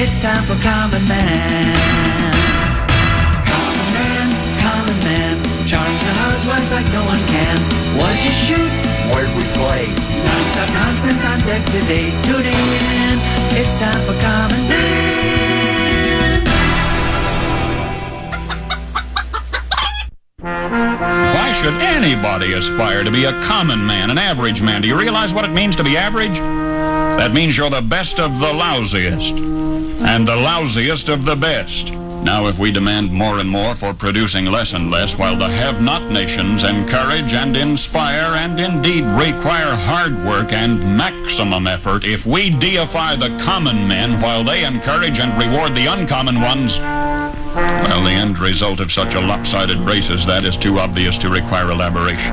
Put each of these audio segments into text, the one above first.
It's time for Common Man. Common man, charge the housewives like no one can. What'd you shoot? Where'd we play? Non-stop nonsense on deck today. Tune in, it's time for Common Man. Why should anybody aspire to be a common man, an average man? Do you realize what it means to be average? That means you're the best of the lousiest, and the lousiest of the best. Now, if we demand more and more for producing less and less, while the have-not nations encourage and inspire and indeed require hard work and maximum effort, if we deify the common men while they encourage and reward the uncommon ones, well, the end result of such a lopsided race as that is too obvious to require elaboration.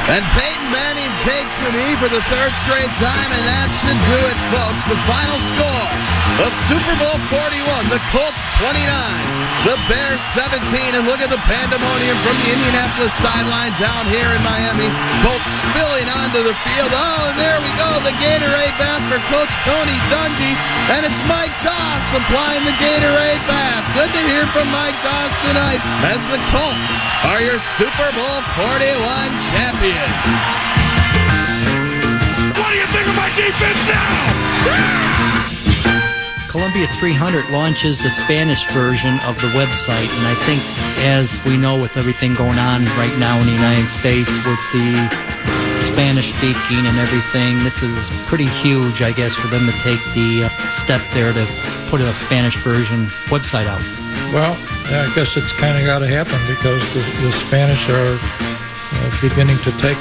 And Peyton Manning takes the knee for the third straight time, and that should do it, folks. The final score of Super Bowl 41, the Colts 29, the Bears 17, and look at the pandemonium from the Indianapolis sideline down here in Miami. Colts spilling onto the field. Oh, and there we go, the Gatorade bath for Coach Tony Dungy, and it's Mike Doss applying the Gatorade bath. Good to hear from Mike Doss tonight as the Colts are your Super Bowl 41 champions. What do you think of my defense now? Columbia 300 launches a Spanish version of the website, and I think, as we know with everything going on right now in the United States with the Spanish speaking and everything, this is pretty huge, I guess, for them to take the step there to put a Spanish version website out. Well, I guess it's kind of got to happen because the Spanish are beginning to take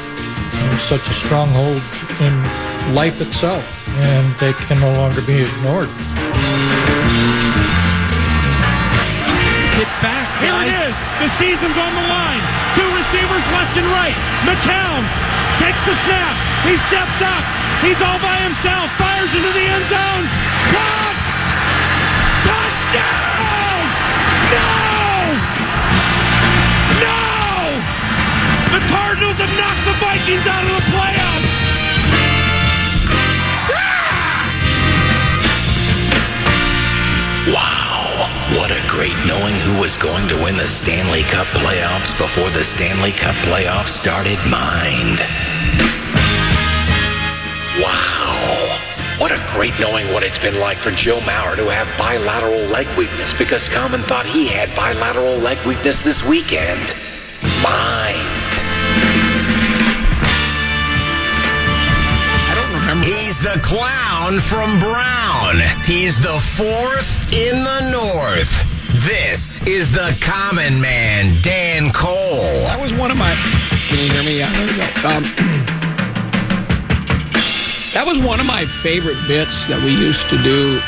such a stronghold in life itself, and they can no longer be ignored. Get back, guys. Here it is. The season's on the line. Two receivers left and right. McCown takes the snap. He steps up. He's all by himself. Fires into the end zone. Caught! Touchdown! No! No! The Cardinals have knocked the Vikings out of the playoffs. Wow, what a great knowing who was going to win the Stanley Cup playoffs before the Stanley Cup playoffs started. Mind. Wow, what a great knowing what it's been like for Joe Mauer to have bilateral leg weakness because Common thought he had bilateral leg weakness this weekend. Mind. He's the clown from Brown. He's the fourth in the North. This is the Common Man, Dan Cole. That was one of my... Can you hear me? Yeah, there we go. That was one of my favorite bits that we used to do.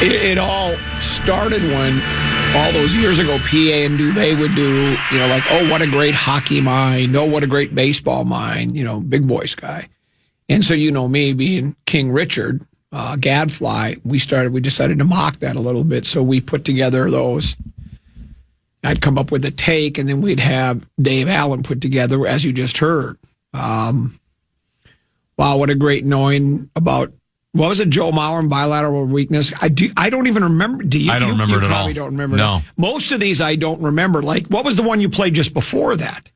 It all started when... all those years ago, PA and Dubé would do, like, oh, what a great hockey mind. Oh, what a great baseball mind. Big voice guy. And so, me being King Richard, Gadfly, we decided to mock that a little bit. So we put together those. I'd come up with a take, and then we'd have Dave Allen put together, as you just heard. Wow, what a great knowing about... What was it, Joe Mauer and bilateral weakness? I don't even remember. Do you? I don't remember it at all. You probably don't remember. No. Most of these I don't remember. Like, what was the one you played just before that?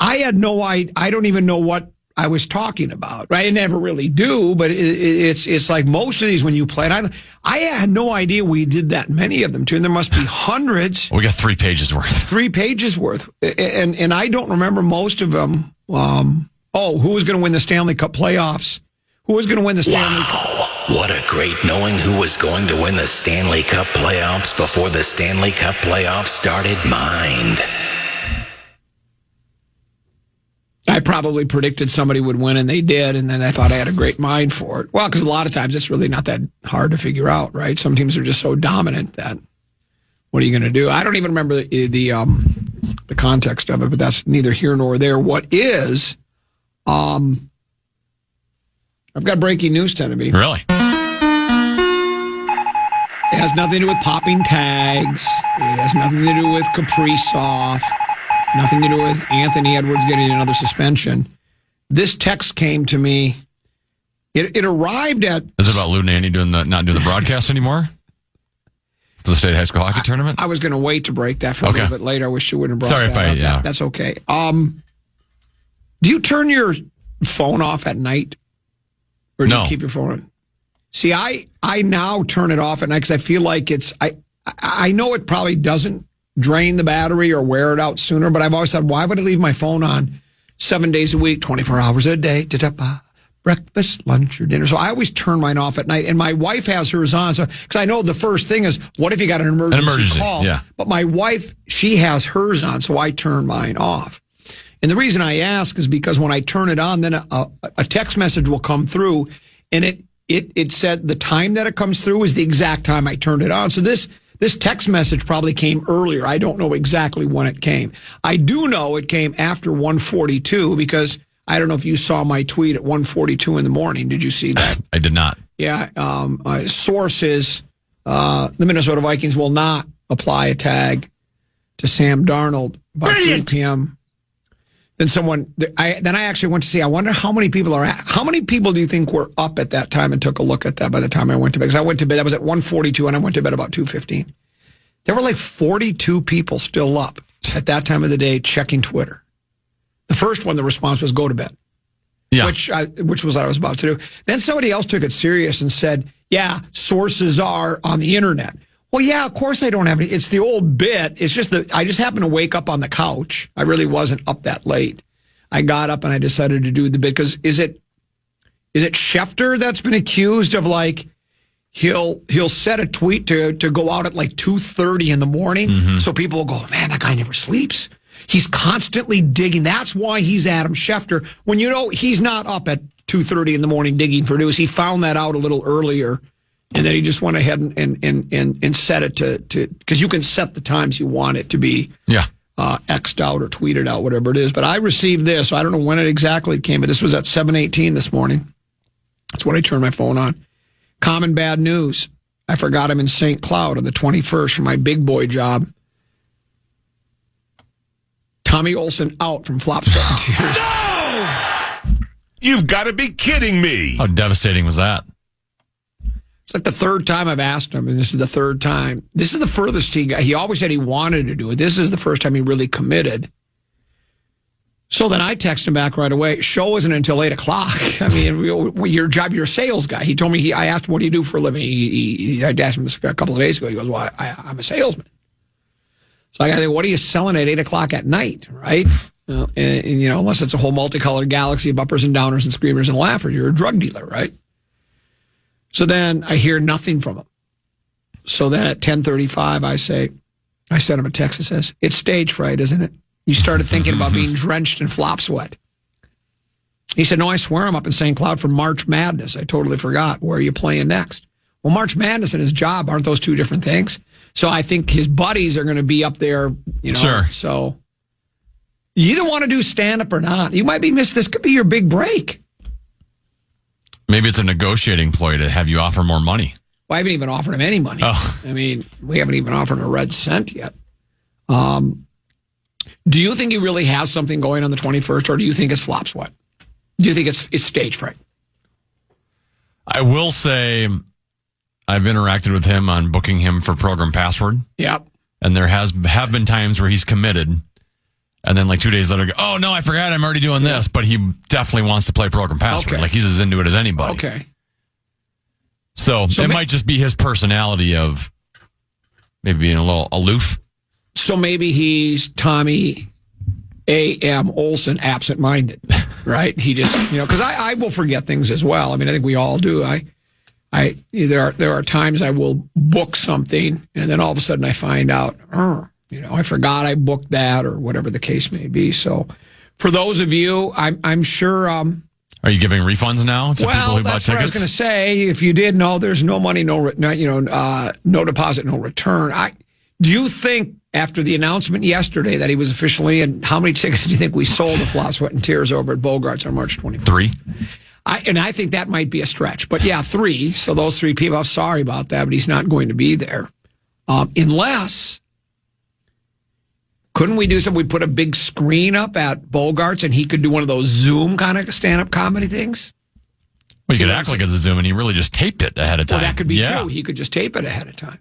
I had no idea. I don't even know what I was talking about. Right? I never really do, but it's like most of these when you played. I had no idea we did that many of them too, and there must be hundreds. We got 3 pages worth. 3 pages worth, and I don't remember most of them. Who was going to win the Stanley Cup playoffs? Who was going to win the Stanley Cup? What a great knowing who was going to win the Stanley Cup playoffs before the Stanley Cup playoffs started. Mind. I probably predicted somebody would win, and they did, and then I thought I had a great mind for it. Well, because a lot of times it's really not that hard to figure out, right? Some teams are just so dominant that what are you going to do? I don't even remember the context of it, but that's neither here nor there. What is... I've got breaking news, Teneby. Really? It has nothing to do with popping tags. It has nothing to do with Kaprizov. Nothing to do with Anthony Edwards getting another suspension. this text came to me. It arrived at... Is it about Lou Nanny not doing the broadcast anymore? For the state high school hockey tournament? I was going to wait to break that for a little bit later. I wish you wouldn't have brought that up. That's okay. Do you turn your phone off at night? Or do you keep your phone on? See, I now turn it off at night because I feel like I know it probably doesn't drain the battery or wear it out sooner, but I've always thought, why would I leave my phone on 7 days a week, 24 hours a day, breakfast, lunch, or dinner? So I always turn mine off at night, and my wife has hers on. So because I know the first thing is, what if you got an emergency call? Yeah. But my wife, she has hers on, so I turn mine off. And the reason I ask is because when I turn it on, then a text message will come through, and it said the time that it comes through is the exact time I turned it on. So this text message probably came earlier. I don't know exactly when it came. I do know it came after 1:42 because I don't know if you saw my tweet at 1:42 in the morning. Did you see that? I did not. Yeah. Source is the Minnesota Vikings will not apply a tag to Sam Darnold by 3 p.m. Then I actually went to see, I wonder how many people do you think were up at that time and took a look at that by the time I went to bed? Because I went to bed, that was at 1:42 and I went to bed about 2:15. There were like 42 people still up at that time of the day checking Twitter. The first one, the response was go to bed. Yeah. Which was what I was about to do. Then somebody else took it serious and said, yeah, sources are on the internet. Well, yeah, of course I don't have any. It's the old bit. It's just that I just happened to wake up on the couch. I really wasn't up that late. I got up and I decided to do the bit because is it Schefter that's been accused of like he'll set a tweet to go out at like 2:30 in the morning, so people will go, man, that guy never sleeps. He's constantly digging. That's why he's Adam Schefter. When you know he's not up at 2:30 in the morning digging for news. He found that out a little earlier. And then he just went ahead and set it to because you can set the times you want it to be X'd out or tweeted out, whatever it is. But I received this. I don't know when it exactly came, but this was at 7:18 this morning. That's when I turned my phone on. Common bad news. I forgot I'm in St. Cloud on the 21st for my big boy job. Tommy Olson out from Flop, Sweat, and Tears. No! You've got to be kidding me. How devastating was that? It's like the third time I've asked him, and this is the third time. This is the furthest he got. He always said he wanted to do it. This is the first time he really committed. So then I text him back right away. Show isn't until 8 o'clock. I mean, your job, you're a sales guy. He told me, I asked him, what do you do for a living? I asked him this a couple of days ago. He goes, well, I'm a salesman. So I got to think, what are you selling at 8 o'clock at night, right? And, you know, unless it's a whole multicolored galaxy of uppers and downers and screamers and laughers, you're a drug dealer, right? So then I hear nothing from him. So then at 10:35, I sent him a text that says, it's stage fright, isn't it? You started thinking about being drenched in flop sweat. He said, no, I swear I'm up in St. Cloud for March Madness. I totally forgot. Where are you playing next? Well, March Madness and his job, aren't those two different things? So I think his buddies are going to be up there, you know. Sure. So you either want to do stand-up or not. You might be missed. This could be your big break. Maybe it's a negotiating ploy to have you offer more money. Well, I haven't even offered him any money. Oh. I mean, we haven't even offered him a red cent yet. Do you think he really has something going on the 21st, or do you think it's flop sweat? Do you think it's stage fright? I will say I've interacted with him on booking him for Program Password. Yep. And there have been times where he's committed. And then like 2 days later, oh, no, I forgot I'm already doing this. But he definitely wants to play Program Password. Okay. Like he's as into it as anybody. Okay. So it might just be his personality of maybe being a little aloof. So maybe he's Tommy A.M. Olson absent-minded, right? He just, you know, because I will forget things as well. I mean, I think we all do. There are times I will book something and then all of a sudden I find out, you know, I forgot I booked that or whatever the case may be. So for those of you, I'm sure. Are you giving refunds now to people who bought tickets? What I was going to say. If you did, no, there's no money, no deposit, no return. Do you think after the announcement yesterday that he was officially in, how many tickets do you think we sold to Flop, Sweat, and Tears over at Bogart's on March 24th? 3. I think that might be a stretch. But yeah, 3. So those 3 people, I'm sorry about that, but he's not going to be there. Unless Couldn't we do something? We put a big screen up at Bogart's and he could do one of those Zoom kind of stand-up comedy things? Well, you could act like it's a Zoom and he really just taped it ahead of time. Well, that could be true. He could just tape it ahead of time.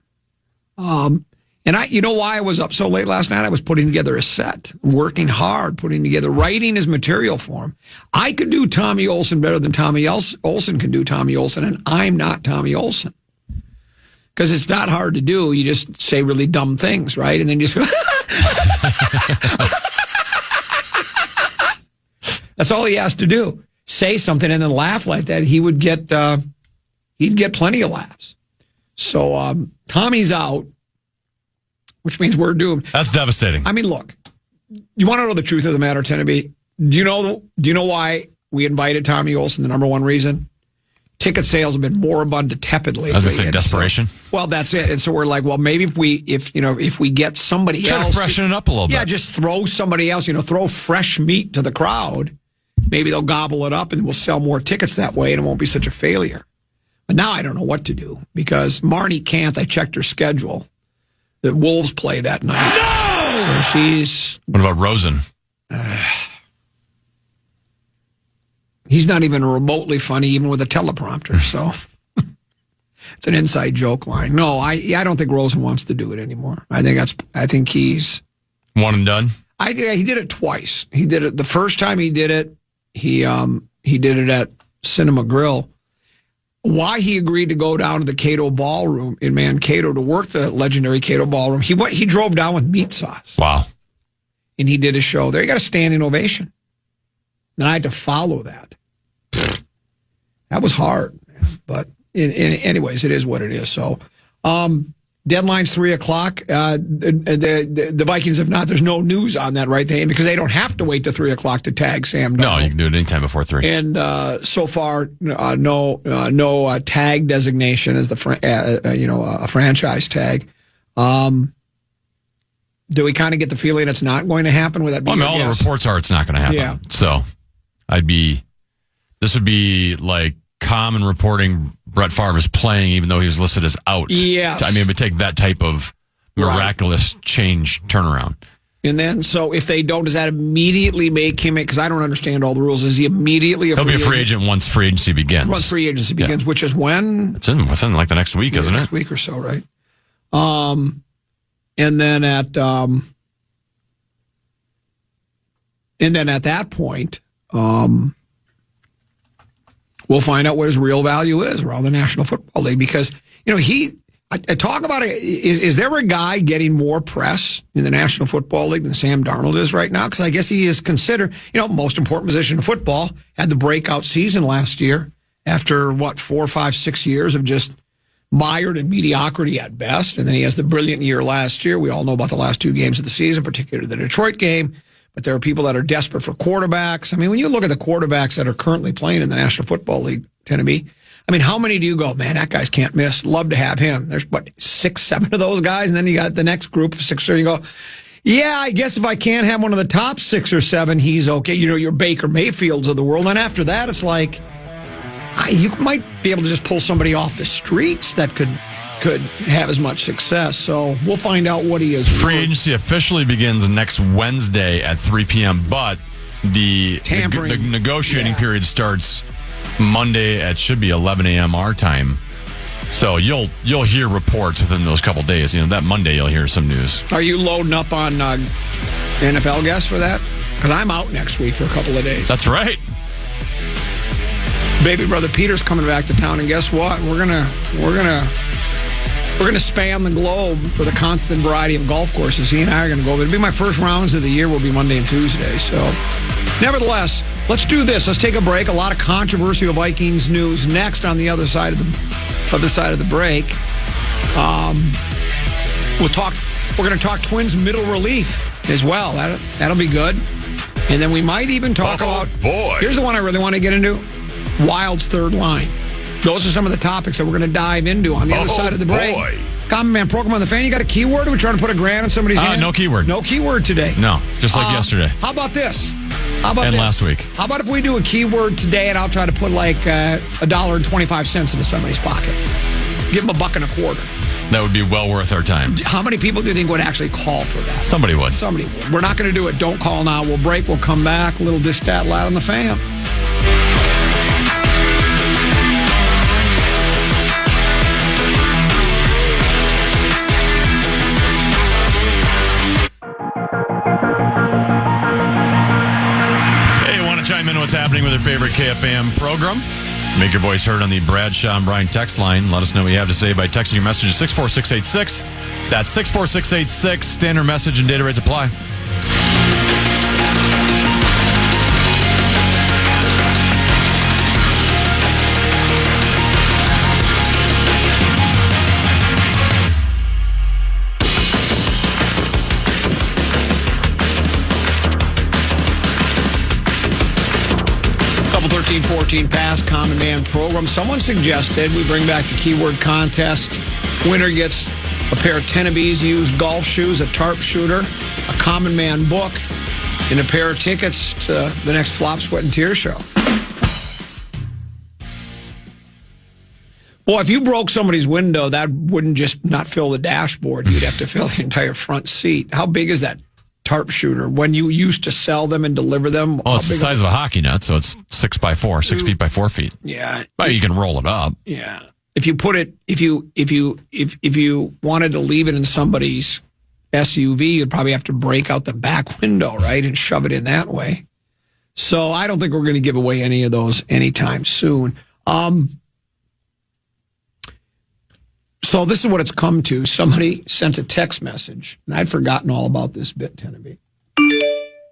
And you know why I was up so late last night? I was putting together a set, working hard, putting together, writing his material for him. I could do Tommy Olsen better than Tommy Olsen can do Tommy Olsen, and I'm not Tommy Olsen. Because it's not hard to do. You just say really dumb things, right? And then you just That's all he has to do. Say something and then laugh like that. He would get he'd get plenty of laughs. So Tommy's out, which means we're doomed. That's devastating. I mean, look, you want to know the truth of the matter, Tennessee? Do you know why we invited Tommy Olsen? The number one reason? Ticket sales have been moribund to tepid lately. As I say, desperation. Well, that's it. And so we're like, well, maybe if we get somebody else, try to freshen it up a little bit. Yeah, just throw somebody else. Throw fresh meat to the crowd. Maybe they'll gobble it up, and we'll sell more tickets that way, and it won't be such a failure. But now I don't know what to do because Marnie can't. I checked her schedule. The Wolves play that night. No! So she's... What about Rosen? He's not even remotely funny, even with a teleprompter. So it's an inside joke line. No, I don't think Rosen wants to do it anymore. I think he's one and done. He did it twice. He did it the first time he did it. He did it at Cinema Grill. Why he agreed to go down to the Cato Ballroom in Mankato to work the legendary Cato Ballroom? He drove down with meat sauce. Wow. And he did a show there. He got a standing ovation. And I had to follow that. That was hard. But anyways, it is what it is. So deadline's 3:00. The Vikings, if not, there's no news on that right there because they don't have to wait to 3:00 to tag Sam Darnold. No, you can do it anytime before 3. And so far, no tag designation as a franchise tag. Do we kind of get the feeling it's not going to happen? Would that be? Well, all the reports are it's not going to happen. Yeah. So this would be like common reporting. Brett Favre is playing even though he was listed as out. Yes. I mean, it would take that type of miraculous change turnaround. And then, so if they don't, does that immediately make him, because I don't understand all the rules, is he immediely He'll be a free agent once free agency begins. Once free agency begins, which is when? It's within like the next week, isn't it? Next week or so, right? And then at that point, we'll find out what his real value is around the National Football League because, I talk about it. Is there a guy getting more press in the National Football League than Sam Darnold is right now? Because I guess he is considered, most important position in football. Had the breakout season last year after 4, 5, 6 years of just mired in mediocrity at best. And then he has the brilliant year last year. We all know about the last 2 games of the season, particularly the Detroit game. But there are people that are desperate for quarterbacks. I mean, when you look at the quarterbacks that are currently playing in the National Football League, Tennessee, I mean, how many do you go, man, that guy's can't miss. Love to have him. There's, 6, 7 of those guys. And then you got the next group of 6 or you go, yeah, I guess if I can't have one of the top 6 or 7, he's okay. Your Baker Mayfields of the world. And after that, it's like, you might be able to just pull somebody off the streets that could have as much success. So we'll find out what he is. Free agency officially begins next Wednesday at 3 p.m., but the negotiating period starts Monday at should be 11 a.m. our time. So you'll hear reports within those couple days. That Monday you'll hear some news. Are you loading up on NFL guests for that? Because I'm out next week for a couple of days. That's right. Baby brother Peter's coming back to town, and guess what? We're gonna span the globe for the constant variety of golf courses. He and I are gonna go. It'll be my first rounds of the year. Will be Monday and Tuesday. So, nevertheless, let's do this. Let's take a break. A lot of controversial Vikings news next on the other side of the break. We're gonna talk Twins middle relief as well. That'll be good. And then we might even talk about. Boy, here's the one I really want to get into. Wild's third line. Those are some of the topics that we're going to dive into on the other side of the break. Boy. Common Man Program on the Fan. You got a keyword? Are we trying to put a grand on somebody's hand? No keyword. No keyword today. No, just like yesterday. How about this? And last week. How about if we do a keyword today and I'll try to put like $1.25 into somebody's pocket? Give them $1.25. That would be well worth our time. How many people do you think would actually call for that? Somebody would. Somebody would. We're not going to do it. Don't call now. We'll break. We'll come back. A little Dish Dat Loud on the Fan. Chime in what's happening with your favorite KFAN program. Make your voice heard on the Bradshaw and Bryan text line. Let us know what you have to say by texting your message to 64686. That's 64686. Standard message and data rates apply. Couple 13-14 past Common Man program. Someone suggested we bring back the keyword contest. Winner gets a pair of Tennebees used golf shoes, a tarp shooter, a Common Man book, and a pair of tickets to the next Flop, Sweat, and Tears show. Boy, if you broke somebody's window, that wouldn't just not fill the dashboard. You'd have to fill the entire front seat. How big is that tarp shooter? When you used to sell them and deliver them? Oh, it's the size of a hockey net, so it's 6 by 4, 6 feet by 4 feet. Yeah. Well, you can roll it up. Yeah. If you put it, if you wanted to leave it in somebody's SUV, you'd probably have to break out the back window, right, and shove it in that way. So I don't think we're going to give away any of those anytime soon. So this is what it's come to. Somebody sent a text message, and I'd forgotten all about this bit, Tenneby.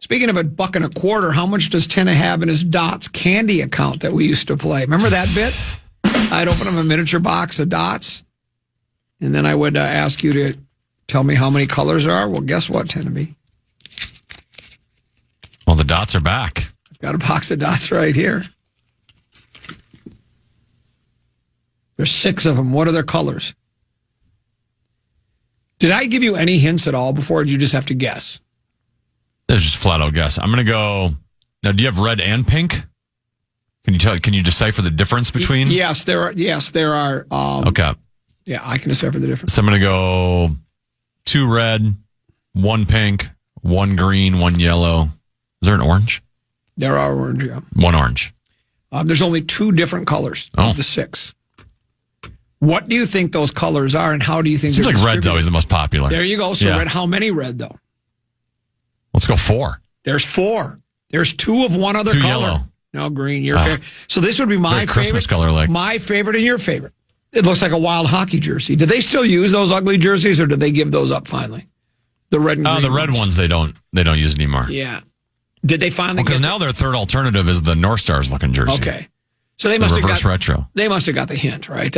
Speaking of $1.25, how much does Tenna have in his Dots candy account that we used to play? Remember that bit? I'd open up a miniature box of Dots, and then I would ask you to tell me how many colors there are. Well, guess what, Tenneby? Well, the Dots are back. I've got a box of Dots right here. There's 6 of them. What are their colors? Did I give you any hints at all before, or did you just have to guess? That's just flat out guess. I'm going to go. Now, do you have red and pink? Can you decipher the difference between? Yes, there are. Okay. Yeah, I can decipher the difference. So I'm going to go 2 red, 1 pink, 1 green, 1 yellow. Is there an orange? There are orange, yeah. 1 orange. There's only 2 different colors of the 6. What do you think those colors are, and how do you think Seems they're like red's always the most popular. There you go. So red, how many red, though? Let's go 4. There's 4. There's 2 of one other 2 color. yellow. No, green, your favorite. So this would be my favorite. Christmas color, like. My favorite and your favorite. It looks like a wild hockey jersey. Did they still use those ugly jerseys, or did they give those up finally? The red and green the red ones they don't use anymore. Yeah. Did they finally because now their third alternative is the North Stars looking jersey. Okay. So they must have got retro. They must have got the hint, right?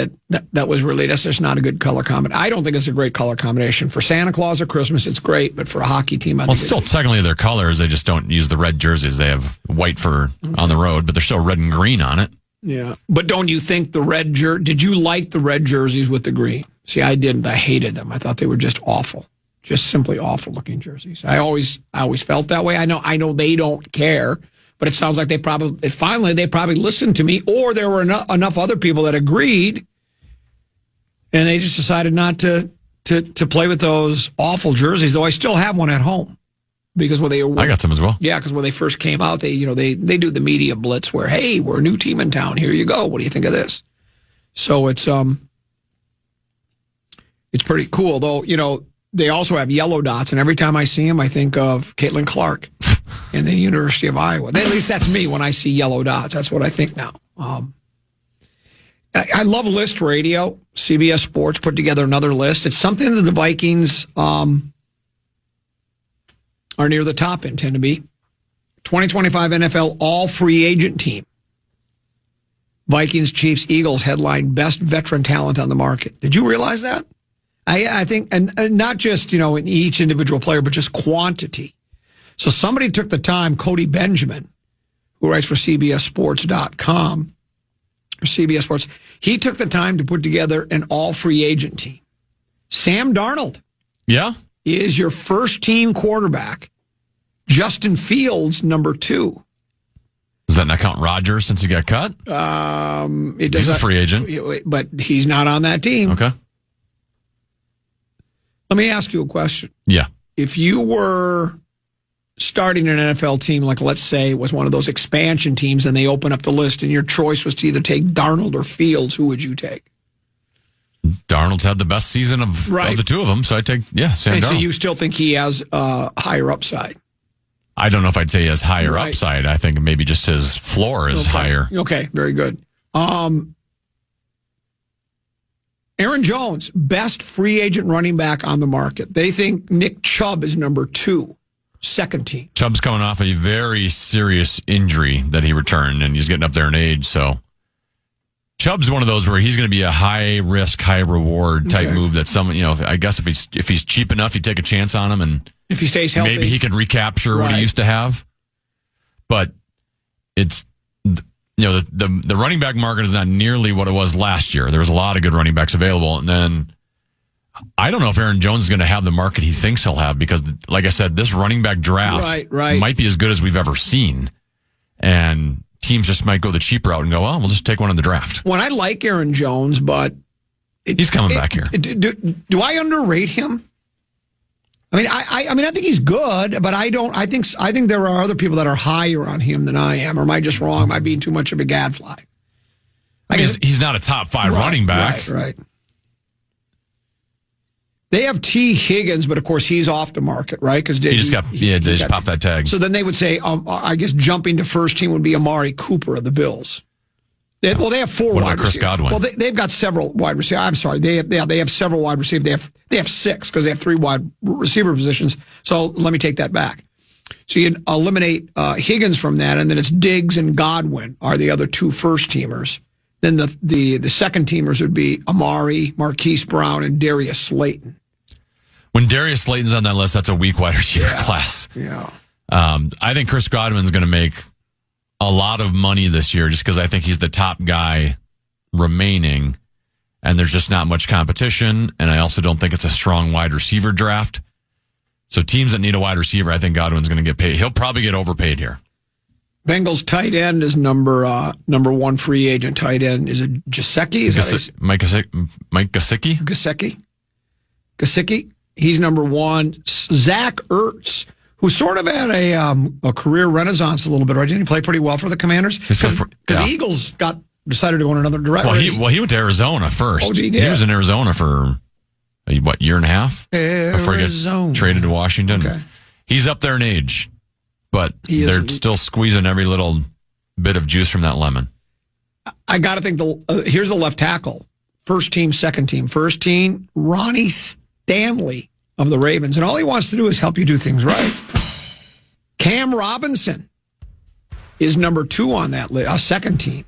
That was really that's just not a good color combination. I don't think it's a great color combination for Santa Claus or Christmas. It's great, but for a hockey team, I think it's still technically their colors. They just don't use the red jerseys. They have white for on the road, but they're still red and green on it. Yeah, but don't you think the red did you like the red jerseys with the green? See, I didn't. I hated them. I thought they were just awful, just simply awful looking jerseys. I always felt that way. I know they don't care. But it sounds like they probably listened to me, or there were enough other people that agreed, and they just decided not to play with those awful jerseys. Though I still have one at home because I got some as well. Yeah, because when they first came out, they do the media blitz where, hey, we're a new team in town. Here you go. What do you think of this? So it's pretty cool. Though they also have yellow dots, and every time I see them, I think of Caitlin Clark. In the University of Iowa. At least that's me when I see yellow dots. That's what I think now. I love List Radio. CBS Sports put together another list. It's something that the Vikings are near the top in, tend to be. 2025 NFL all-free agent team. Vikings, Chiefs, Eagles headline best veteran talent on the market. Did you realize that? I think, and not just, in each individual player, but just quantity. So somebody took the time, Cody Benjamin, who writes for CBSSports.com, or CBS Sports, he took the time to put together an all-free agent team. Sam Darnold is your first-team quarterback. Justin Fields, number 2. Does that not count Rodgers since he got cut? He's a free agent. But he's not on that team. Okay. Let me ask you a question. Yeah. If you were starting an NFL team, like let's say it was one of those expansion teams, and they open up the list, and your choice was to either take Darnold or Fields, who would you take? Darnold's had the best season of the two of them, so I take, Sam And Darnold. so you still think he has higher upside? I don't know if I'd say he has higher upside. I think maybe just his floor is higher. Okay, very good. Aaron Jones, best free agent running back on the market. They think Nick Chubb is number 2, second team. Chubb's coming off a very serious injury that he returned, and he's getting up there in age. So Chubb's one of those where he's going to be a high risk, high reward type move. That someone, I guess if he's cheap enough, you take a chance on him, and if he stays healthy, maybe he can recapture what he used to have. But it's. The running back market is not nearly what it was last year. There was a lot of good running backs available. And then I don't know if Aaron Jones is going to have the market he thinks he'll have because, like I said, this running back draft might be as good as we've ever seen. And teams just might go the cheap route and go, we'll just take one in the draft. Well, I like Aaron Jones, but... he's coming back here. Do I underrate him? I think he's good, but I think there are other people that are higher on him than I am. Or am I just wrong? Am I being too much of a gadfly? He's not a top 5 running back. Right. They have T. Higgins, but of course he's off the market, right? Because they just popped that tag. So then they would say, I guess jumping to first team would be Amari Cooper of the Bills. They have 4 what wide about Chris receivers. Godwin? Well, they've got several wide receivers. I'm sorry, they have several wide receivers. They have 6 because they have 3 wide receiver positions. So let me take that back. So you eliminate Higgins from that, and then it's Diggs and Godwin are the other 2 first teamers. Then the second teamers would be Amari, Marquise Brown, and Darius Slayton. When Darius Slayton's on that list, that's a weak wide receiver class. Yeah. I think Chris Godwin's going to make a lot of money this year just because I think he's the top guy remaining, and there's just not much competition, and I also don't think it's a strong wide receiver draft. So teams that need a wide receiver, I think Godwin's going to get paid. He'll probably get overpaid here. Bengals tight end is number 1 free agent tight end. Is it Gesicki? Mike Gesicki? Gesicki. He's number 1. Zach Ertz, who sort of had a career renaissance a little bit, right? Didn't he play pretty well for the Commanders? Because the Eagles decided to go in another direction. Well, he went to Arizona first. Oh, he did? He was in Arizona for, year and a half? Before he got traded to Washington. Okay. He's up there in age, but they're still squeezing every little bit of juice from that lemon. I got to think, here's the left tackle. First team, second team. First team, Ronnie Stanley of the Ravens, and all he wants to do is help you do things right. Cam Robinson is number 2 on that list, second team.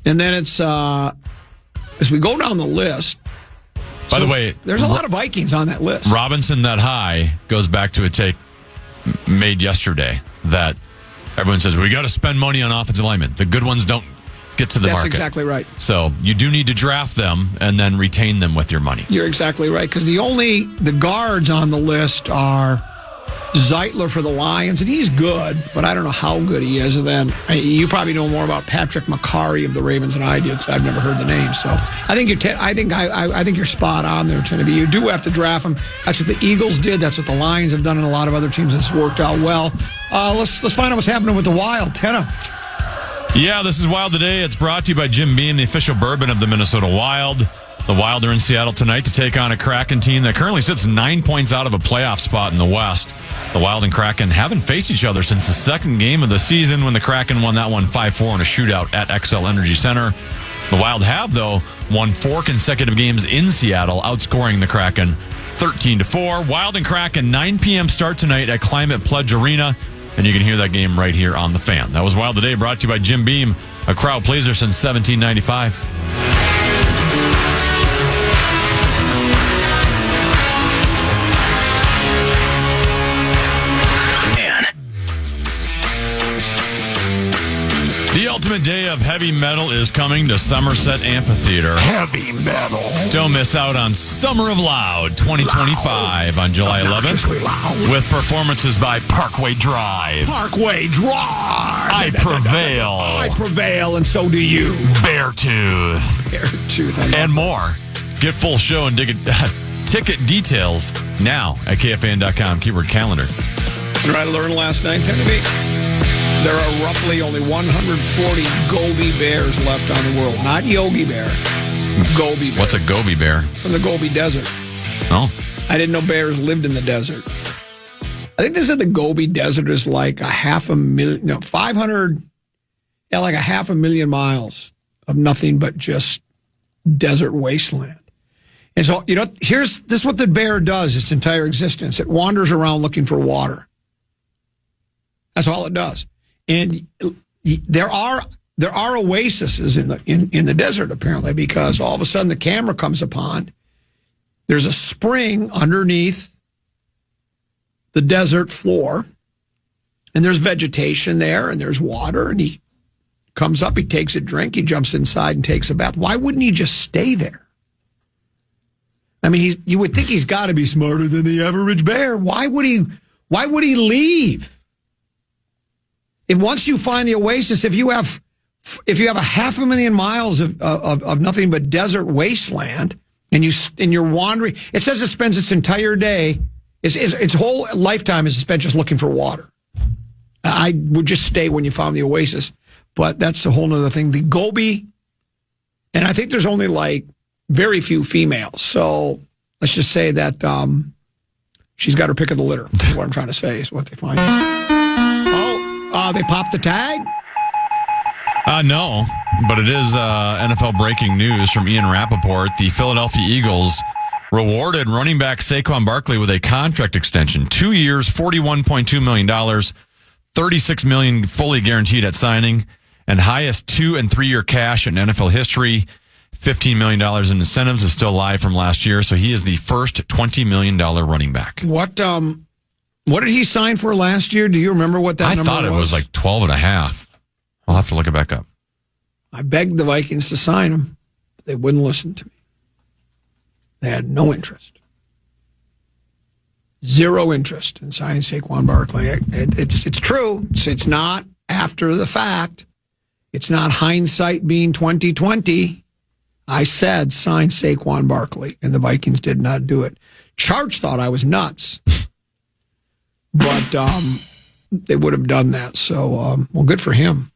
And then it's, as we go down the list. By the way, there's a lot of Vikings on that list. Robinson that high goes back to a take made yesterday that everyone says, we got to spend money on offensive linemen. The good ones don't get to the market. That's exactly right. So you do need to draft them and then retain them with your money. You're exactly right, because the guards on the list are Zeitler for the Lions, and he's good, but I don't know how good he is. And then you probably know more about Patrick McCarry of the Ravens than I do, because I've never heard the name. So I think you're spot on there, Tennessee. You do have to draft them. That's what the Eagles did. That's what the Lions have done, and a lot of other teams. It's worked out well. Let's find out what's happening with the Wild. Tenna. Yeah, this is Wild Today. It's brought to you by Jim Beam, the official bourbon of the Minnesota Wild. The Wild are in Seattle tonight to take on a Kraken team that currently sits 9 points out of a playoff spot in the West. The Wild and Kraken haven't faced each other since the second game of the season when the Kraken won that one 5-4 in a shootout at XL Energy Center. The Wild have, though, won 4 consecutive games in Seattle, outscoring the Kraken 13-4. Wild and Kraken, 9 p.m. start tonight at Climate Pledge Arena. And you can hear that game right here on The Fan. That was Wild Today, brought to you by Jim Beam, a crowd pleaser since 1795. The ultimate day of heavy metal is coming to Somerset Amphitheater. Heavy metal. Don't miss out on Summer of Loud 2025 on July 11th with performances by Parkway Drive. Parkway Drive. I Prevail. I Prevail, and so do you. Beartooth. Beartooth. And more. Get full show and ticket details now at KFAN.com. Keyword calendar. You know what I learned last night, Tennessee? There are roughly only 140 Gobi bears left on the world. Not Yogi Bear. Gobi Bear. What's a Gobi bear? From the Gobi Desert. Oh. I didn't know bears lived in the desert. I think they said the Gobi Desert is like 500,000 miles of nothing but just desert wasteland. And so, this is what the bear does its entire existence. It wanders around looking for water. That's all it does. And there are oases in the desert, apparently, because all of a sudden the camera comes upon, there's a spring underneath the desert floor, and there's vegetation there, and there's water, and he comes up, he takes a drink, he jumps inside and takes a bath. Why wouldn't he just stay there? I mean, you would think he's got to be smarter than the average bear. Why would he leave? If once you find the oasis, if you have 500,000 miles of nothing but desert wasteland, and you're wandering, it says it spends its entire day, its whole lifetime is spent just looking for water. I would just stay when you found the oasis, but that's a whole nother thing. The Gobi, and I think there's only like very few females, so let's just say that she's got her pick of the litter. That's what I'm trying to say is what they find. They popped the tag? No, but it is NFL breaking news from Ian Rappaport. The Philadelphia Eagles rewarded running back Saquon Barkley with a contract extension. 2 years, $41.2 million, $36 million fully guaranteed at signing, and highest 2 and 3 year cash in NFL history. $15 million in incentives is still live from last year, so he is the first $20 million running back. What did he sign for last year? Do you remember what that number was? I thought it was like 12 and a half. I'll have to look it back up. I begged the Vikings to sign him, but they wouldn't listen to me. They had no interest. Zero interest in signing Saquon Barkley. It's true. It's not after the fact. It's not hindsight being 2020. I said sign Saquon Barkley, and the Vikings did not do it. Charge thought I was nuts, but they would have done that. So, well, good for him.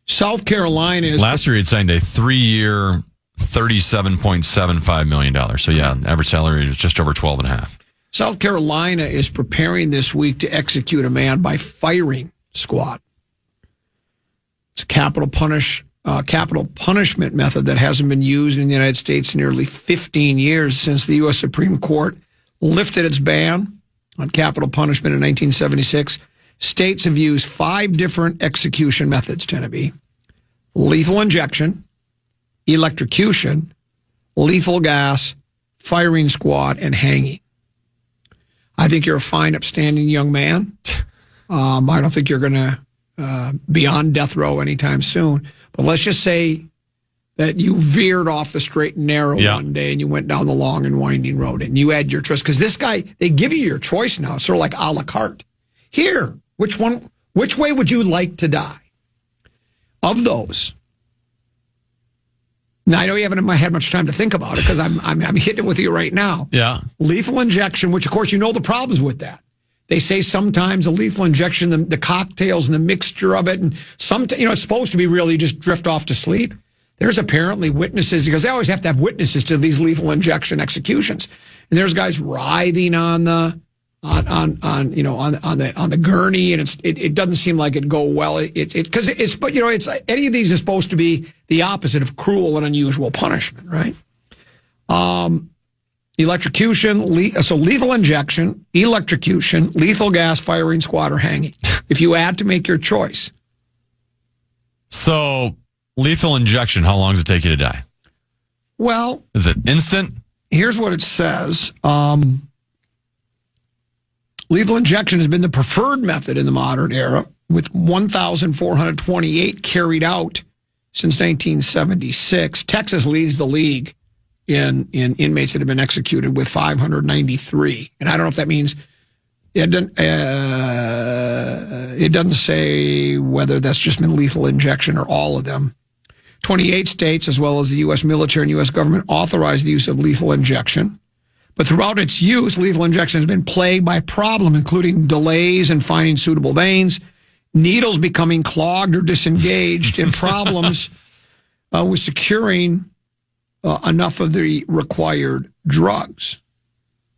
South Carolina is... Last year, he had signed a 3-year, $37.75 million. So, yeah, average salary was just over 12 and a half. South Carolina is preparing this week to execute a man by firing squad. It's a capital punishment method that hasn't been used in the United States in nearly 15 years since the U.S. Supreme Court lifted its ban on capital punishment in 1976. States have used 5 different execution methods, Tennessee: lethal injection, electrocution, lethal gas, firing squad, and hanging. I think you're a fine, upstanding young man. I don't think you're going to be on death row anytime soon. But let's just say that you veered off the straight and narrow one day and you went down the long and winding road and you had your choice. Because this guy, they give you your choice now, sort of like a la carte. Here, which way would you like to die? Of those. Now, I know you haven't had much time to think about it because I'm hitting it with you right now. Yeah. Lethal injection, which, of course, you know the problems with that. They say sometimes a lethal injection, the cocktails and the mixture of it, and it's supposed to be really just drift off to sleep. There's apparently witnesses, because they always have to have witnesses to these lethal injection executions. And there's guys writhing on the gurney, and it doesn't seem like it'd go well. It's any of these is supposed to be the opposite of cruel and unusual punishment, right? Electrocution, so lethal injection, electrocution, lethal gas, firing squad, or hanging. If you had to make your choice. So, lethal injection, how long does it take you to die? Well, is it instant? Here's what it says. Lethal injection has been the preferred method in the modern era, with 1,428 carried out since 1976. Texas leads the league in inmates that have been executed with 593. And I don't know if that means it doesn't say whether that's just been lethal injection or all of them. 28 states, as well as the U.S. military and U.S. government, authorized the use of lethal injection. But throughout its use, lethal injection has been plagued by problems, including delays in finding suitable veins, needles becoming clogged or disengaged, and problems with securing enough of the required drugs.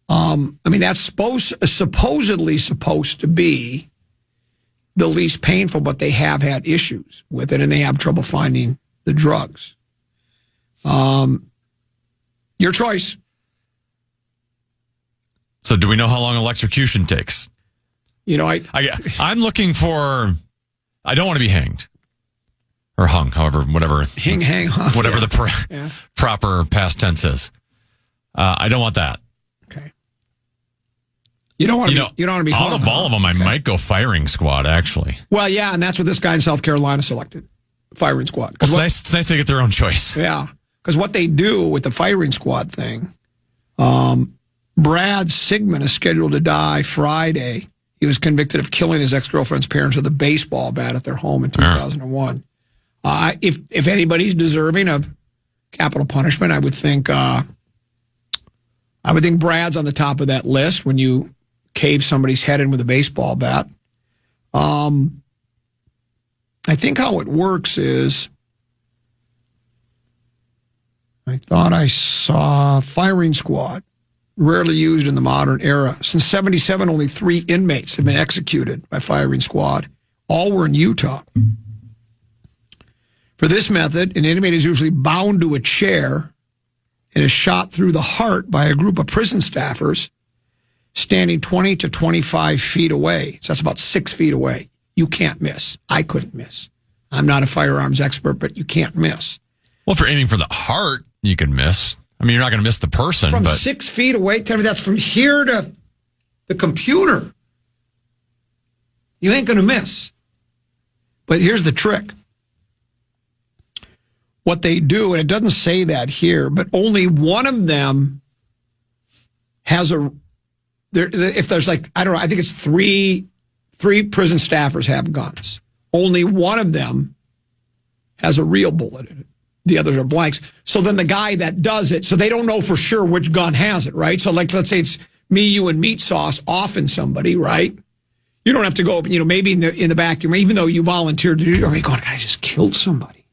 That's supposedly supposed to be the least painful, but they have had issues with it, and they have trouble finding the drugs. Your choice. So do we know how long electrocution takes? I'm looking for, I don't want to be hanged or hung, whatever the proper past tense is. I don't want that. Okay. You don't want to be hung. Out of all of them, I might go firing squad, actually. Well, yeah, and that's what this guy in South Carolina selected, firing squad. It's nice to get their own choice. Yeah, because what they do with the firing squad thing, Brad Sigmund is scheduled to die Friday. He was convicted of killing his ex-girlfriend's parents with a baseball bat at their home in 2001. If anybody's deserving of capital punishment, I would think Brad's on the top of that list when you cave somebody's head in with a baseball bat. I think how it works is, I thought I saw firing squad, rarely used in the modern era. Since 1977, only 3 inmates have been executed by firing squad. All were in Utah. For this method, an inmate is usually bound to a chair and is shot through the heart by a group of prison staffers standing 20 to 25 feet away. So that's about 6 feet away. You can't miss. I couldn't miss. I'm not a firearms expert, but you can't miss. Well, if you're aiming for the heart, you can miss. You're not going to miss the person. From 6 feet away, tell me that's from here to the computer. You ain't going to miss. But here's the trick. What they do, and it doesn't say that here, but only one of them has if there's I think it's three prison staffers have guns. Only one of them has a real bullet in it. The others are blanks. So then the guy that does it, so they don't know for sure which gun has it, right? So let's say it's me, you, and meat sauce offing somebody, right? You don't have to go, maybe in the back, even though you volunteered to do it, you're going, I just killed somebody.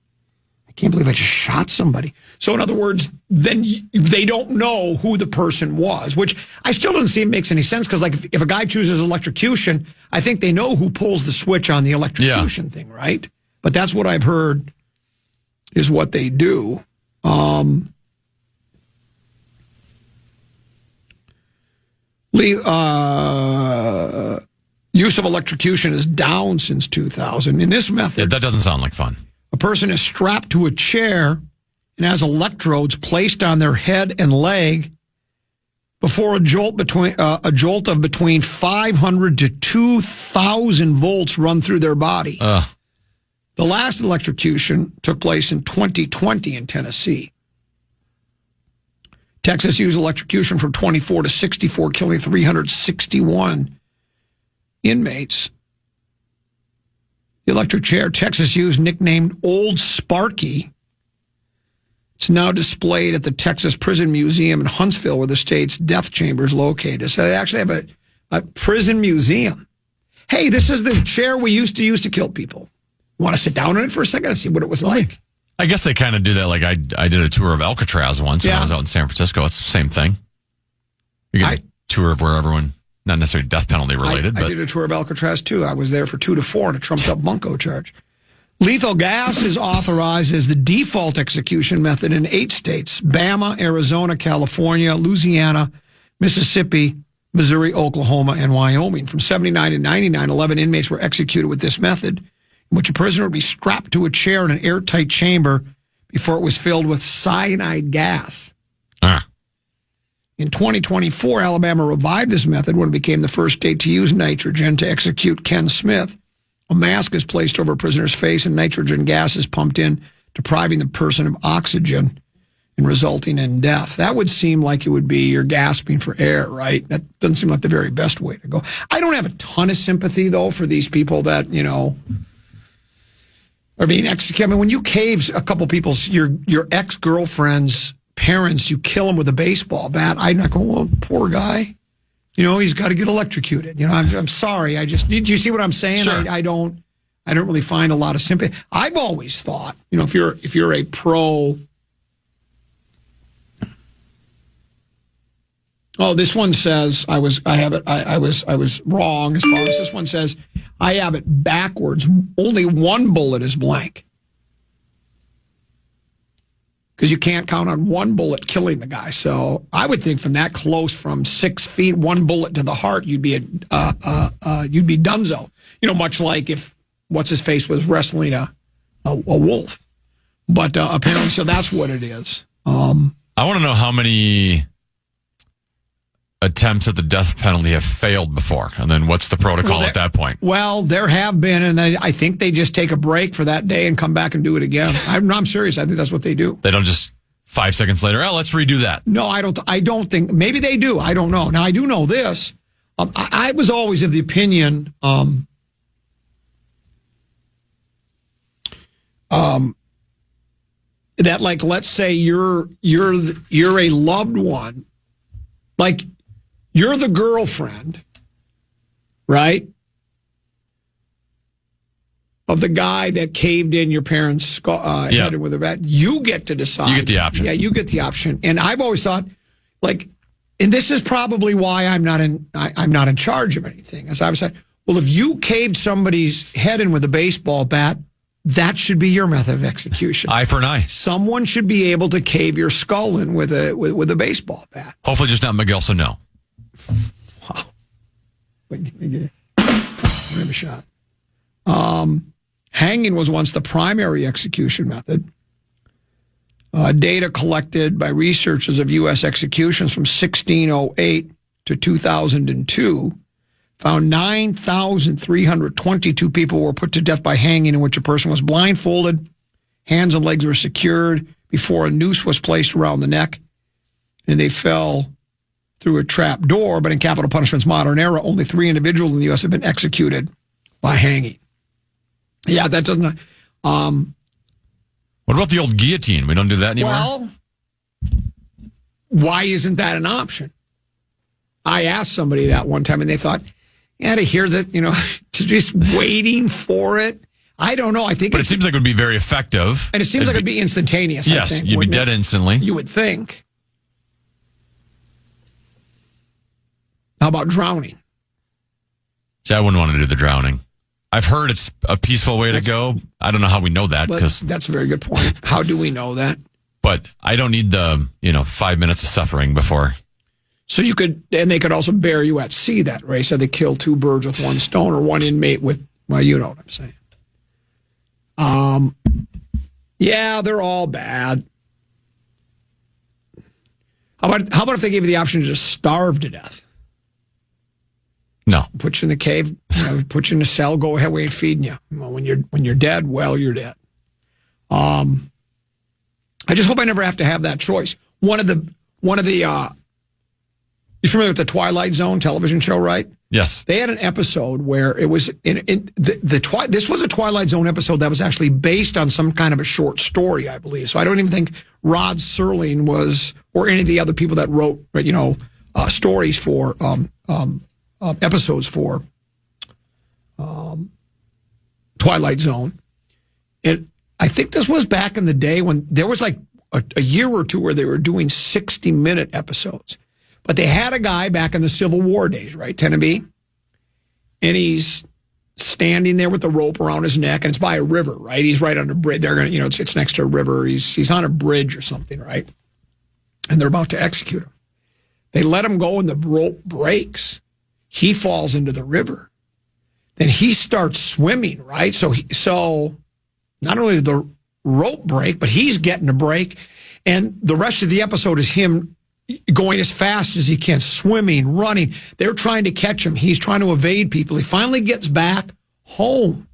I can't believe I just shot somebody. So in other words, then they don't know who the person was, which I still don't see it makes any sense, because if a guy chooses electrocution, I think they know who pulls the switch on the electrocution thing, right? But that's what I've heard is what they do. Use of electrocution is down since 2000. In this method, that doesn't sound like fun. A person is strapped to a chair and has electrodes placed on their head and leg before a jolt of between 500 to 2,000 volts run through their body. The last electrocution took place in 2020 in Tennessee. Texas used electrocution from 24 to 64, killing 361 inmates. The electric chair Texas used, nicknamed Old Sparky, it's now displayed at the Texas Prison Museum in Huntsville, where the state's death chamber is located. So they actually have a prison museum. Hey, this is the chair we used to use to kill people. You want to sit down in it for a second and see what it was like? I guess they kind of do that. Like I did a tour of Alcatraz once when I was out in San Francisco. It's the same thing. You get a tour of where everyone, not necessarily death penalty related. I did a tour of Alcatraz too. I was there for 2 to 4 on a trumped up bunco charge. Lethal gas is authorized as the default execution method in 8 states: Bama, Arizona, California, Louisiana, Mississippi, Missouri, Oklahoma, and Wyoming. From 79 to 99, 11 inmates were executed with this method, in which a prisoner would be strapped to a chair in an airtight chamber before it was filled with cyanide gas. In 2024, Alabama revived this method when it became the first state to use nitrogen to execute Ken Smith. A mask is placed over a prisoner's face and nitrogen gas is pumped in, depriving the person of oxygen and resulting in death. That would seem like it would be you're gasping for air, right? That doesn't seem like the very best way to go. I don't have a ton of sympathy, though, for these people that, are being executed. I mean, when you cave a couple people's, your ex-girlfriend's parents, you kill them with a baseball bat. I'm not going, well, poor guy. He's got to get electrocuted. I'm sorry. Do you see what I'm saying? Sure. I don't really find a lot of sympathy. I've always thought, if you're a pro. Oh, this one says I was wrong as far as this one says. I have it backwards. Only one bullet is blank. Because you can't count on one bullet killing the guy. So I would think from that close, from 6 feet, one bullet to the heart, you'd be donezo. Much like if what's his face was wrestling a wolf. But apparently, so that's what it is. I want to know how many attempts at the death penalty have failed before, and then what's the protocol at that point? Well, there have been, and I think they just take a break for that day and come back and do it again. I'm serious. I think that's what they do. They don't just 5 seconds later, let's redo that. No, I don't think. Maybe they do. I don't know. Now, I do know this. I was always of the opinion that, like, let's say you're a loved one, like you're the girlfriend, right, of the guy that caved in your parents' head with a bat. You get to decide. You get the option. Yeah, you get the option. And I've always thought, like, and this is probably why I'm not in charge of anything. As I've said, well, if you caved somebody's head in with a baseball bat, that should be your method of execution. Eye for an eye. Someone should be able to cave your skull in with a baseball bat. Hopefully just not Miguel Sano. Wow. Wait, give him a shot. Hanging was once the primary execution method. Data collected by researchers of U.S. executions from 1608 to 2002 found 9,322 people were put to death by hanging, in which a person was blindfolded, hands and legs were secured before a noose was placed around the neck, and they fell through a trap door. But in capital punishment's modern era, only 3 individuals in the U.S. have been executed by hanging. Yeah, that doesn't... what about the old guillotine? We don't do that anymore? Well, why isn't that an option? I asked somebody that one time, and they thought, yeah, to hear that, just waiting for it. I don't know. But it seems like it would be very effective. And it seems like it'd be instantaneous. Yes, I think, you'd be dead instantly. You would think. How about drowning? See, I wouldn't want to do the drowning. I've heard it's a peaceful way to go. I don't know how we know that. That's a very good point. How do we know that? But I don't need the 5 minutes of suffering before. So you could, and they could also bury you at sea that way. So they kill 2 birds with 1 stone, or 1 inmate with, well, you know what I'm saying. Yeah, they're all bad. How about if they gave you the option to just starve to death? No. Put you in the cave, put you in a cell, go ahead, we're feeding you. Well, when you're dead, well, you're dead. I just hope I never have to have that choice. One of the you familiar with the Twilight Zone television show, right? Yes. They had an episode where it was this was a Twilight Zone episode that was actually based on some kind of a short story, I believe. So I don't even think Rod Serling was, or any of the other people that wrote, stories for episodes for Twilight Zone. I think this was back in the day when there was like a year or two where they were doing 60-minute episodes. But they had a guy back in the Civil War days, right, Tennessee? And he's standing there with the rope around his neck, and it's by a river, right? He's right on a bridge. They're gonna, it's next to a river. He's on a bridge or something, right? And they're about to execute him. They let him go, and the rope breaks. He falls into the river. Then he starts swimming, right? So not only did the rope break, but he's getting a break, and the rest of the episode is him going as fast as he can, swimming, running. They're trying to catch him. He's trying to evade people. He finally gets back home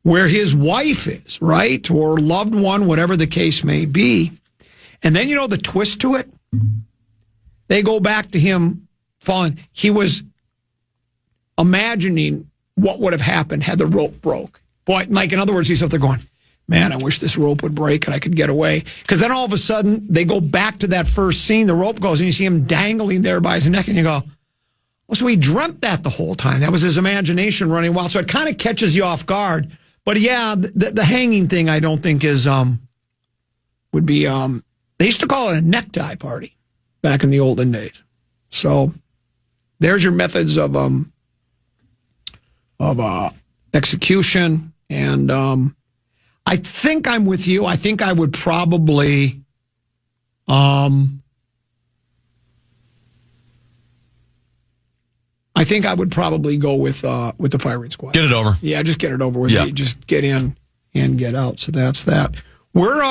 where his wife is, right? Or loved one, whatever the case may be. And then, the twist to it? They go back to him falling. He was imagining what would have happened had the rope broke. Boy, like, in other words, he's up there going, man, I wish this rope would break and I could get away. Because then all of a sudden, they go back to that first scene, the rope goes, and you see him dangling there by his neck, and you go, well, so he dreamt that the whole time. That was his imagination running wild. So it kind of catches you off guard. But yeah, the hanging thing, I don't think is, would be, they used to call it a necktie party back in the olden days. So there's your methods of execution. And I think I'm with you. I think I would probably go with the firing squad. Get it over. Yeah, just get it over with. Yeah. Just get in and get out. So that's that. We're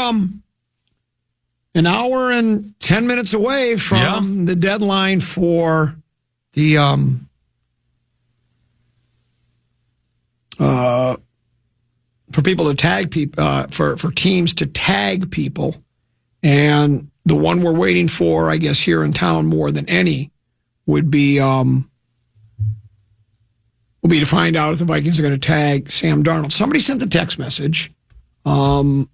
an hour and 10 minutes away from the deadline for the for people to tag people for teams to tag people, and the one we're waiting for, I guess, here in town more than any would be to find out if the Vikings are going to tag Sam Darnold. Somebody sent the text message. And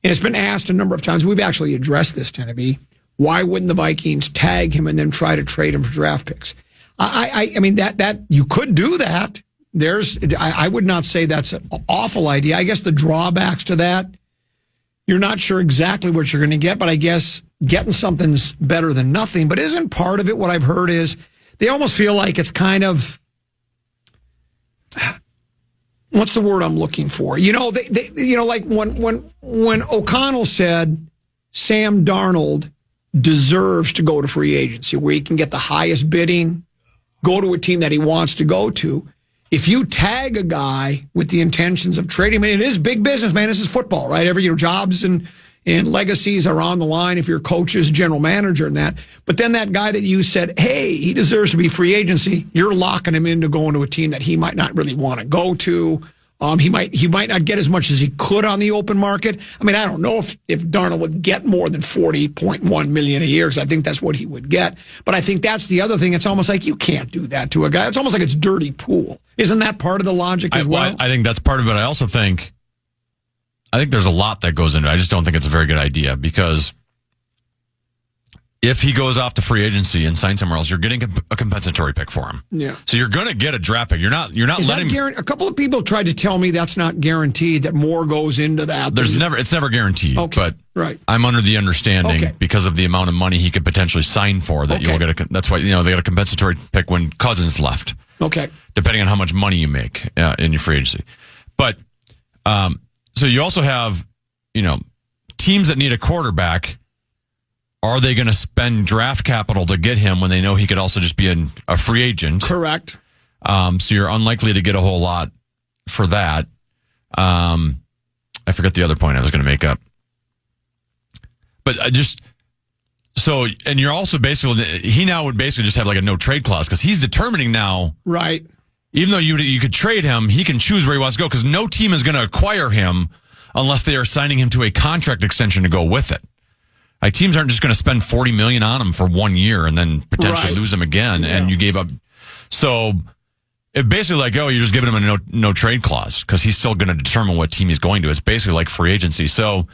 it's been asked a number of times. We've actually addressed this, Tenneby. Why wouldn't the Vikings tag him and then try to trade him for draft picks? I mean, that you could do that. I would not say that's an awful idea. I guess the drawbacks to that, you're not sure exactly what you're going to get, but I guess getting something's better than nothing. But isn't part of it, what I've heard is, they almost feel like it's kind of, what's the word I'm looking for? You know, like when O'Connell said Sam Darnold deserves to go to free agency, where he can get the highest bidding, go to a team that he wants to go to. If you tag a guy with the intentions of trading him, and it is big business, man. This is football, right? Every jobs and legacies are on the line if you're coaches, general manager, and that. But then that guy that you said, hey, he deserves to be free agency, you're locking him into going to a team that he might not really want to go to. He might not get as much as he could on the open market. I mean, I don't know if Darnold would get more than $40.1 million a year, because I think that's what he would get. But I think that's the other thing. It's almost like you can't do that to a guy. It's almost like it's dirty pool. Isn't that part of the logic as well? I think that's part of it. I also think there's a lot that goes into it. I just don't think it's a very good idea, because if he goes off to free agency and signs somewhere else, you're getting a compensatory pick for him. Yeah. So you're going to get a draft pick. You're not letting. A couple of people tried to tell me that's not guaranteed, that more goes into that. It's never guaranteed. Okay. But right. I'm under the understanding, because of the amount of money he could potentially sign for, that you'll get that's why, they got a compensatory pick when Cousins left. Okay. Depending on how much money you make in your free agency. But, so you also have, teams that need a quarterback. Are they going to spend draft capital to get him when they know he could also just be a free agent? Correct. So you're unlikely to get a whole lot for that. I forget the other point I was going to make up. But and you're also he now would basically just have like a no trade clause, because he's determining now. Right. Even though you could trade him, he can choose where he wants to go, because no team is going to acquire him unless they are signing him to a contract extension to go with it. Like, teams aren't just going to spend $40 million on him for 1 year and then potentially lose him again. Yeah. And you gave up. So it basically like, you're just giving him a no trade clause, because he's still going to determine what team he's going to. It's basically like free agency. So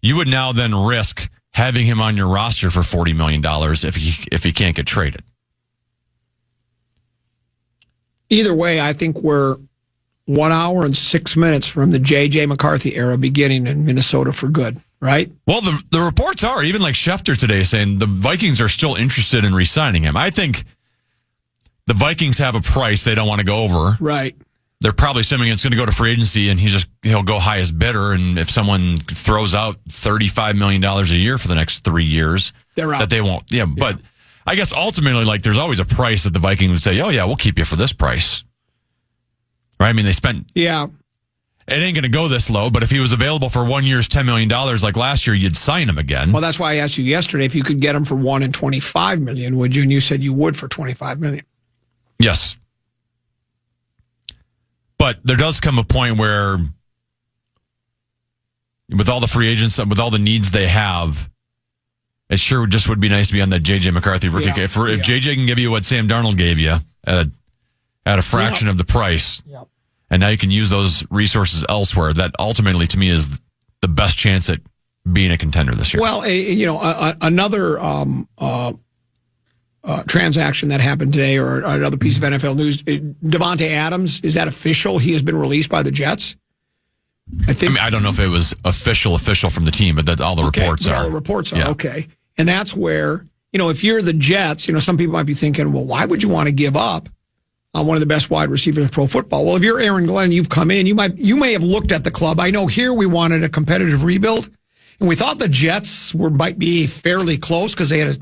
you would now then risk having him on your roster for $40 million if he can't get traded. Either way, I think we're 1 hour and 6 minutes from the J.J. McCarthy era beginning in Minnesota for good. Right? Well, the reports are, even like Schefter today, saying the Vikings are still interested in re-signing him. I think the Vikings have a price they don't want to go over. Right. They're probably assuming it's going to go to free agency, and he'll go highest bidder. And if someone throws out $35 million a year for the next 3 years, they're out. That they won't. Yeah, but I guess ultimately, like, there's always a price that the Vikings would say, oh yeah, we'll keep you for this price. Right? I mean, they spent. Yeah. It ain't going to go this low, but if he was available for 1 year's $10 million like last year, you'd sign him again. Well, that's why I asked you yesterday if you could get him for $1 and $25 million, would you? And you said you would for $25 million. Yes. But there does come a point where, with all the free agents, with all the needs they have, it sure just would be nice to be on that J.J. McCarthy rookie. Yeah. If J.J. can give you what Sam Darnold gave you at a fraction of the price. Yep. and now you can use those resources elsewhere. That ultimately, to me, is the best chance at being a contender this year. Well, another transaction that happened today, or another piece of NFL news, Devontae Adams, is that official? He has been released by the Jets? I don't know if it was official from the team, but that all the reports are. All the reports are, okay. And that's where, if you're the Jets, some people might be thinking, well, why would you want to give up on one of the best wide receivers in pro football? Well, if you're Aaron Glenn, you've come in, you may have looked at the club. I know here we wanted a competitive rebuild, and we thought the Jets might be fairly close because they had a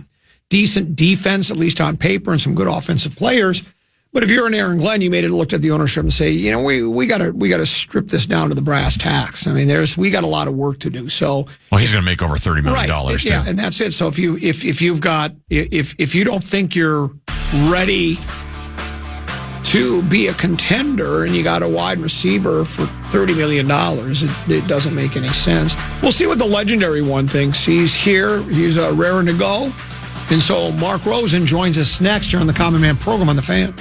decent defense, at least on paper, and some good offensive players. But if you're an Aaron Glenn, you may have looked at the ownership and say, we got to strip this down to the brass tacks. I mean, we got a lot of work to do. So, he's going to make over $30 million too. Yeah, and that's it. So if you don't think you're ready to be a contender and you got a wide receiver for $30 million, it doesn't make any sense. We'll see what the legendary one thinks. He's here. He's raring to go. And so Mark Rosen joins us next here on the Common Man program on the Fan.